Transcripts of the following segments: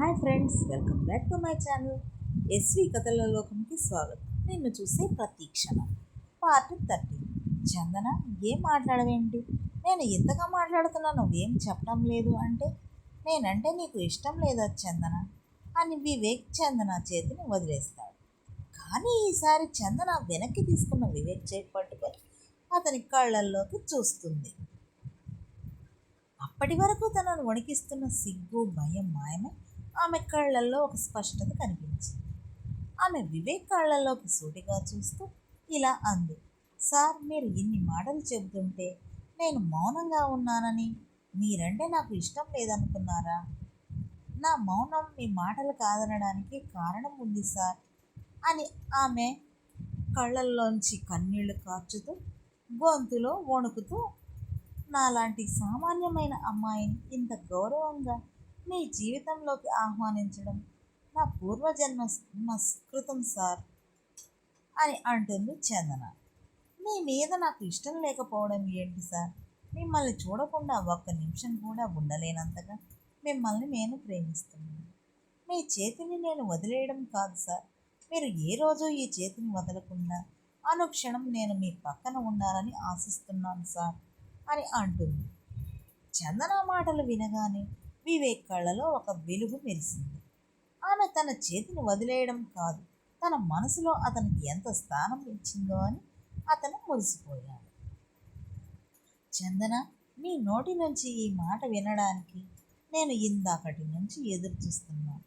Hi friends, welcome back to my channel. SV కథల లోకంకి స్వాగతం. నిన్ను చూసే ప్రతీక్షణం పార్ట్ 30. చందన, ఏం మాట్లాడవేంటి? నేను ఇంతగా మాట్లాడుతున్నా నువ్వేం చెప్పడం లేదు అంటే నేనంటే నీకు ఇష్టం లేదా చందన అని వివేక్ చందన చేతిని వదిలేస్తాడు. కానీ ఈసారి చందన వెనక్కి తీసుకున్న వివేక్ చేతి పట్టుకొని అతని కళ్ళల్లోకి చూస్తుంది. అప్పటి వరకు తనను వణికిస్తున్న సిగ్గు, భయం మాయమై ఆమె కళ్ళల్లో ఒక స్పష్టత కనిపించింది. ఆమె వివేక్ కళ్ళల్లోకి సూటిగా చూస్తూ ఇలా అంది. సార్, మీరు ఇన్ని మాటలు చెబుతుంటే నేను మౌనంగా ఉన్నానని మీరంటే నాకు ఇష్టం లేదనుకున్నారా? నా మౌనం మీ మాటలు కాదనడానికి కారణం ఉంది సార్ అని ఆమె కళ్ళల్లోంచి కన్నీళ్లు కార్చుతూ గొంతులో వణుకుతూ, నాలాంటి సామాన్యమైన అమ్మాయిని ఇంత గౌరవంగా మీ జీవితంలోకి ఆహ్వానించడం నా పూర్వజన్మ స్కృతం సార్ అని అంటుంది చందన. మీ మీద నాకు ఇష్టం లేకపోవడం ఏంటి సార్? మిమ్మల్ని చూడకుండా ఒక్క నిమిషం కూడా ఉండలేనంతగా మిమ్మల్ని నేను ప్రేమిస్తున్నాను. మీ చేతిని నేను వదిలేయడం కాదు సార్, మీరు ఏ రోజు ఈ చేతిని వదలకుండా అనుక్షణం నేను మీ పక్కన ఉండాలని ఆశిస్తున్నాను సార్ అని అంటుంది. చందన మాటలు వినగానే వివేక్ కళ్ళలో ఒక వెలుగు మెరిసింది. ఆమె తన చేతిని వదిలేయడం కాదు, తన మనసులో అతనికి ఎంత స్థానం ఇచ్చిందో అని అతను మురిసిపోయాడు. చందన, నీ నోటి నుంచి ఈ మాట వినడానికి నేను ఇందాకటి నుంచి ఎదురు చూస్తున్నాను.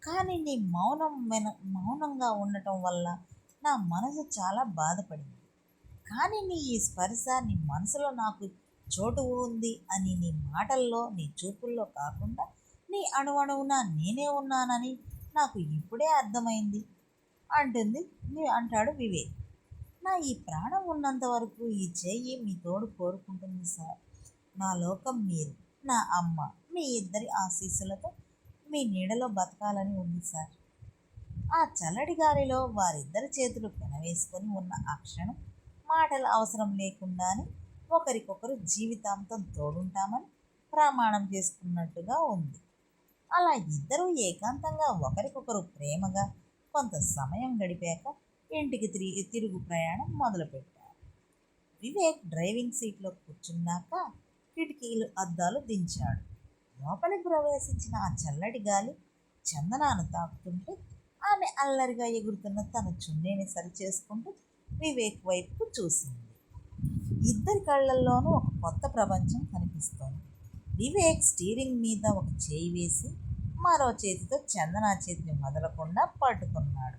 కానీ నీ మౌనంగా ఉండటం వల్ల నా మనసు చాలా బాధపడింది. కానీ నీ ఈ స్పర్శ నీ మనసులో నాకు చోటు ఉంది అని నీ మాటల్లో, నీ చూపుల్లో కాకుండా నీ అణువణువున నేనే ఉన్నానని నాకు ఇప్పుడే అర్థమైంది అంటాడు వివేక్. నా ఈ ప్రాణం ఉన్నంత వరకు ఈ చెయ్యి మీ తోడు కోరుకుంటుంది సార్. నా లోకం మీరు, నా అమ్మ, మీ ఇద్దరి ఆశీస్సులతో మీ నీడలో బతకాలని ఉంది సార్. ఆ చల్లటి గాలిలో వారిద్దరి చేతులు పెనవేసుకొని ఉన్న ఆ క్షణం మాటల అవసరం లేకుండానే ఒకరికొకరు జీవితాంతం తోడుంటామని ప్రమాణం చేసుకున్నట్టుగా ఉంది. అలా ఇద్దరూ ఏకాంతంగా ఒకరికొకరు ప్రేమగా కొంత సమయం గడిపాక ఇంటికి తిరుగు ప్రయాణం మొదలుపెట్టారు. వివేక్ డ్రైవింగ్ సీట్లో కూర్చున్నాక కిటికీలు అద్దాలు దించాడు. లోపలికి ప్రవేశించిన ఆ చల్లటి గాలి చందనాను తాకుతుంటే ఆమె అల్లరిగా ఎగురుతున్న తన చున్నీని సరిచేసుకుంటూ వివేక్ వైపుకు చూసింది. ఇద్దరి కళ్ళల్లోనూ ఒక కొత్త ప్రపంచం కనిపిస్తోంది. వివేక్ స్టీరింగ్ మీద ఒక చేయి వేసి మరో చేతితో చందన చేతిని వదలకుండా పట్టుకున్నాడు.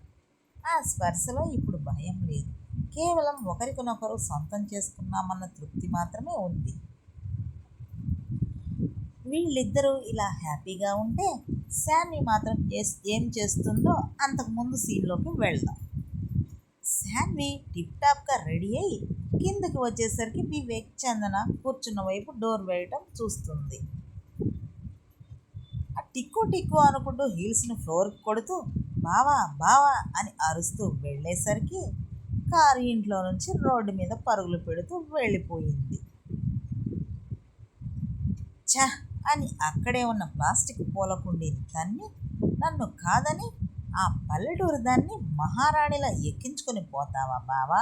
ఆ స్పర్శలో ఇప్పుడు భయం లేదు, కేవలం ఒకరికొనొకరు సొంతం చేసుకున్నామన్న తృప్తి మాత్రమే ఉంది. వీళ్ళిద్దరూ ఇలా హ్యాపీగా ఉంటే శాన్వి మాత్రం ఏం చేస్తుందో అంతకుముందు సీన్లోకి వెళ్దాం. శాన్వి టిప్ టాప్గా రెడీ అయి కిందకి వచ్చేసరికి వివేక్ చందన కూర్చున్న వైపు డోర్ వేయటం చూస్తుంది. ఆ టిక్కు టిక్కు అనుకుంటూ హీల్స్ని ఫ్లోర్కి కొడుతూ బావా బావా అని అరుస్తూ వెళ్ళేసరికి కారు ఇంట్లో నుంచి రోడ్డు మీద పరుగులు పెడుతూ వెళ్ళిపోయింది. ఛ అని అక్కడే ఉన్న ప్లాస్టిక్ పూల కుండీని తన్ని, నన్ను కాదని ఆ పల్లెటూరు దాన్ని మహారాణిలా ఎక్కించుకొని పోతావా బావా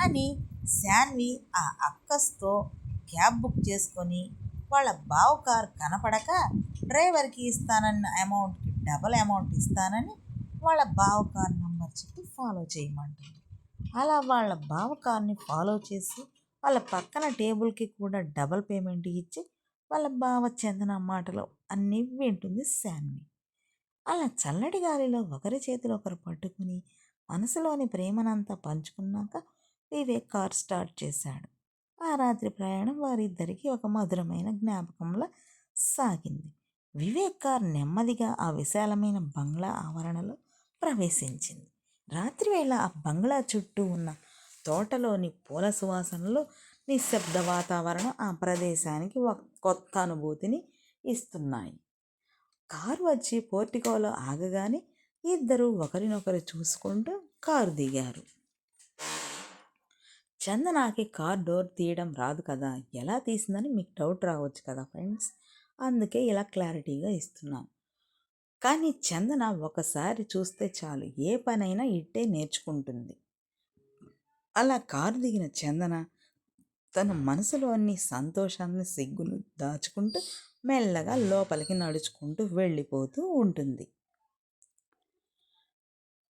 అని శాన్వి ఆ అక్కస్తో క్యాబ్ బుక్ చేసుకొని వాళ్ళ బావ కారు కనపడక డ్రైవర్కి ఇస్తానన్న అమౌంట్కి డబల్ అమౌంట్ ఇస్తానని వాళ్ళ బావ కారు నంబర్ చెప్పి ఫాలో చేయమంటుంది. అలా వాళ్ళ బావ కార్ని ఫాలో చేసి వాళ్ళ పక్కన టేబుల్కి కూడా డబల్ పేమెంట్ ఇచ్చి వాళ్ళ బావ చందన మాటలు అన్నీ వింటుంది శాన్వి. అలా చల్లటి గాలిలో ఒకరి చేతులు ఒకరు పట్టుకుని మనసులోని ప్రేమనంతా పంచుకున్నాక వివేక్ కార్ స్టార్ట్ చేశాడు. ఆ రాత్రి ప్రయాణం వారిద్దరికీ ఒక మధురమైన జ్ఞాపకంలా సాగింది. వివేక్ కార్ నెమ్మదిగా ఆ విశాలమైన బంగ్లా ఆవరణలో ప్రవేశించింది. రాత్రివేళ ఆ బంగ్లా చుట్టూ ఉన్న తోటలోని పూల సువాసనలు, నిశ్శబ్ద వాతావరణం ఆ ప్రదేశానికి ఒక కొత్త అనుభూతిని ఇస్తున్నాయి. కారు వచ్చి పోర్టికోలో ఆగగానే ఇద్దరూ ఒకరినొకరు చూసుకుంటూ కారు దిగారు. చందనాకి కార్ డోర్ తీయడం రాదు కదా, ఎలా తీసిందని మీకు డౌట్ రావచ్చు కదా ఫ్రెండ్స్, అందుకే ఇలా క్లారిటీగా ఇస్తున్నాను. కానీ చందన ఒకసారి చూస్తే చాలు ఏ పనైనా ఇట్టే నేర్చుకుంటుంది. అలా కారు దిగిన చందన తన మనసులోని సంతోషాన్ని సిగ్గును దాచుకుంటూ మెల్లగా లోపలికి నడుచుకుంటూ వెళ్ళిపోతూ ఉంటుంది.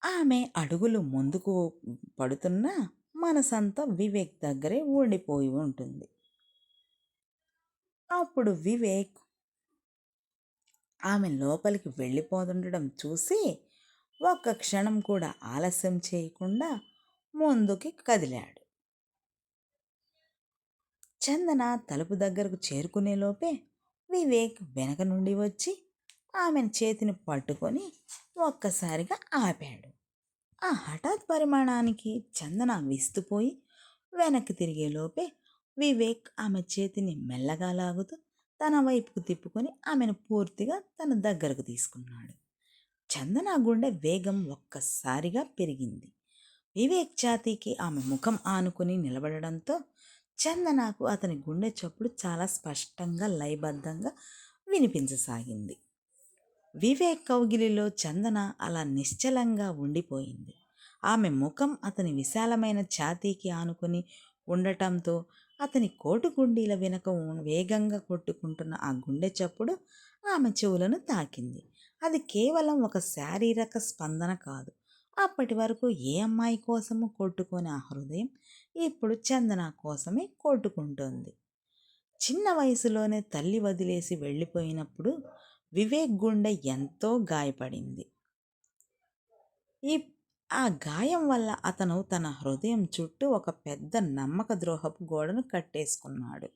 ఆమె అడుగులు ముందుకు పడుతున్నా మనసంతా వివేక్ దగ్గరే ఉండిపోయి ఉంటుంది. అప్పుడు వివేక్ ఆమె లోపలికి వెళ్ళిపోతుండడం చూసి ఒక్క క్షణం కూడా ఆలస్యం చేయకుండా ముందుకి కదిలాడు. చందన తలుపు దగ్గరకు చేరుకునేలోపే వివేక్ వెనక నుండి వచ్చి ఆమెను చేతిని పట్టుకొని ఒక్కసారిగా ఆపాడు. ఆ హఠాత్ పరిమాణానికి చందన విస్తుపోయి వెనక్కి తిరిగేలోపే వివేక్ ఆమె చేతిని మెల్లగా లాగుతూ తన వైపుకు తిప్పుకొని ఆమెను పూర్తిగా తన దగ్గరకు తీసుకున్నాడు. చందన గుండె వేగం ఒక్కసారిగా పెరిగింది. వివేక్ ఛాతీకి ఆమె ముఖం ఆనుకుని నిలబడడంతో చందనకు అతని గుండె చప్పుడు చాలా స్పష్టంగా లయబద్ధంగా వినిపించసాగింది. వివేక్ కౌగిలిలో చందన అలా నిశ్చలంగా ఉండిపోయింది. ఆమె ముఖం అతని విశాలమైన ఛాతీకి ఆనుకుని ఉండటంతో అతని కోటు గుండీల వెనుక వేగంగా కొట్టుకుంటున్న ఆ గుండె చప్పుడు ఆమె చెవులను తాకింది. అది కేవలం ఒక శారీరక స్పందన కాదు. అప్పటి వరకు ఏ అమ్మాయి కోసము కొట్టుకొని ఆ హృదయం ఇప్పుడు చందన కోసమే కొట్టుకుంటోంది. చిన్న వయసులోనే తల్లి వదిలేసి వెళ్ళిపోయినప్పుడు వివేక్ గుండె ఎంతో గాయపడింది. ఈ ఆ గాయం వల్ల అతను తన హృదయం చుట్టూ ఒక పెద్ద నమ్మక ద్రోహపు గోడను కట్టేసుకున్నాడు.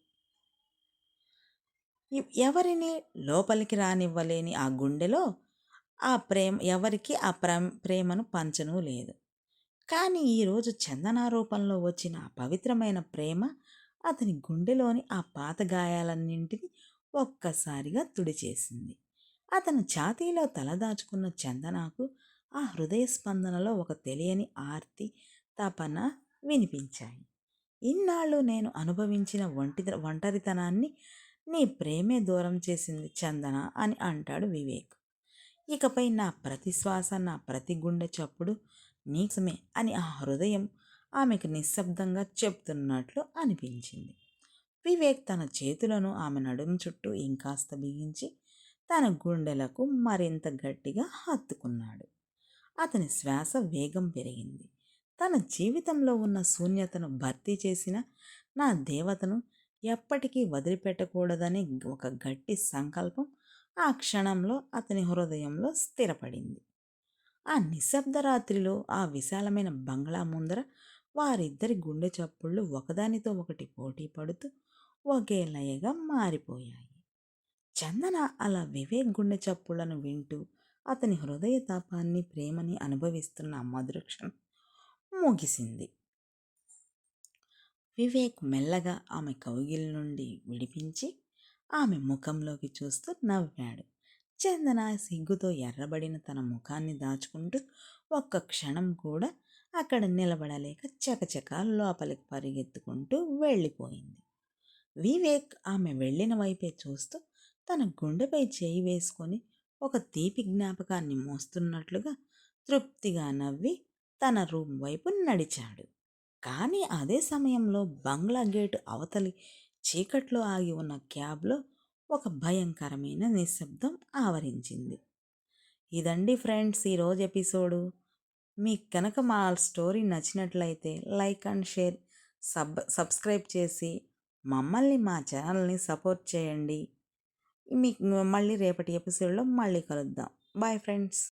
ఎవరిని లోపలికి రానివ్వలేని ఆ గుండెలో ఎవరికి ఆ ప్రేమను పంచను లేదు. కానీ ఈరోజు చందన రూపంలో వచ్చిన ఆ పవిత్రమైన ప్రేమ అతని గుండెలోని ఆ పాత గాయాలన్నింటినీ ఒక్కసారిగా తుడిచేసింది. అతను ఛాతీలో తలదాచుకున్న చందనకు ఆ హృదయ స్పందనలో ఒక తెలియని ఆర్తి, తపన వినిపించాయి. ఇన్నాళ్ళు నేను అనుభవించిన ఒంటరితనాన్ని నీ ప్రేమే దూరం చేసింది చందన అని అంటాడు వివేక్. ఇకపై నా ప్రతి శ్వాస, నా ప్రతి గుండె చప్పుడు నీకోసమే అని ఆ హృదయం ఆమెకు నిశ్శబ్దంగా చెప్తున్నట్లు అనిపించింది. వివేక్ తన చేతులను ఆమె నడుము చుట్టూ ఇంకాస్త బిగించి తన గుండెలకు మరింత గట్టిగా హత్తుకున్నాడు. అతని శ్వాస వేగం పెరిగింది. తన జీవితంలో ఉన్న శూన్యతను భర్తీ చేసిన నా దేవతను ఎప్పటికీ వదిలిపెట్టకూడదని ఒక గట్టి సంకల్పం ఆ క్షణంలో అతని హృదయంలో స్థిరపడింది. ఆ నిశ్శబ్ద రాత్రిలో ఆ విశాలమైన బంగ్లా ముందర వారిద్దరి గుండె చప్పుళ్ళు ఒకదానితో ఒకటి పోటీ పడుతూ ఒకే లయగా మారిపోయాయి. చందన అలా వివేక్ గుండె చప్పుళ్లను వింటూ అతని హృదయ తాపాన్ని, ప్రేమని అనుభవిస్తున్న ఆ మధురక్షణం ముగిసింది. వివేక్ మెల్లగా ఆమె కౌగిలి నుండి విడిపించి ఆమె ముఖంలోకి చూస్తూ నవ్వాడు. చందన సిగ్గుతో ఎర్రబడిన తన ముఖాన్ని దాచుకుంటూ ఒక్క క్షణం కూడా అక్కడ నిలబడలేక చకచక లోపలికి పరిగెత్తుకుంటూ వెళ్ళిపోయింది. వివేక్ ఆమె వెళ్ళిన వైపే చూస్తూ తన గుండెపై చేయి వేసుకొని ఒక తీపి జ్ఞాపకాన్ని మోస్తున్నట్లుగా తృప్తిగా నవ్వి తన రూమ్ వైపు నడిచాడు. కానీ అదే సమయంలో బంగ్లా గేటు అవతలి చీకట్లో ఆగి ఉన్న క్యాబ్లో ఒక భయంకరమైన నిశ్శబ్దం ఆవరించింది. ఇదండి ఫ్రెండ్స్ ఈరోజు ఎపిసోడు. మీకు కనుక మా స్టోరీ నచ్చినట్లయితే లైక్ అండ్ షేర్, సబ్స్క్రైబ్ చేసి మమ్మల్ని మా ఛానల్ని సపోర్ట్ చేయండి. మీకు మళ్ళీ రేపటి ఎపిసోడ్లో మళ్ళీ కలుద్దాం. Bye friends.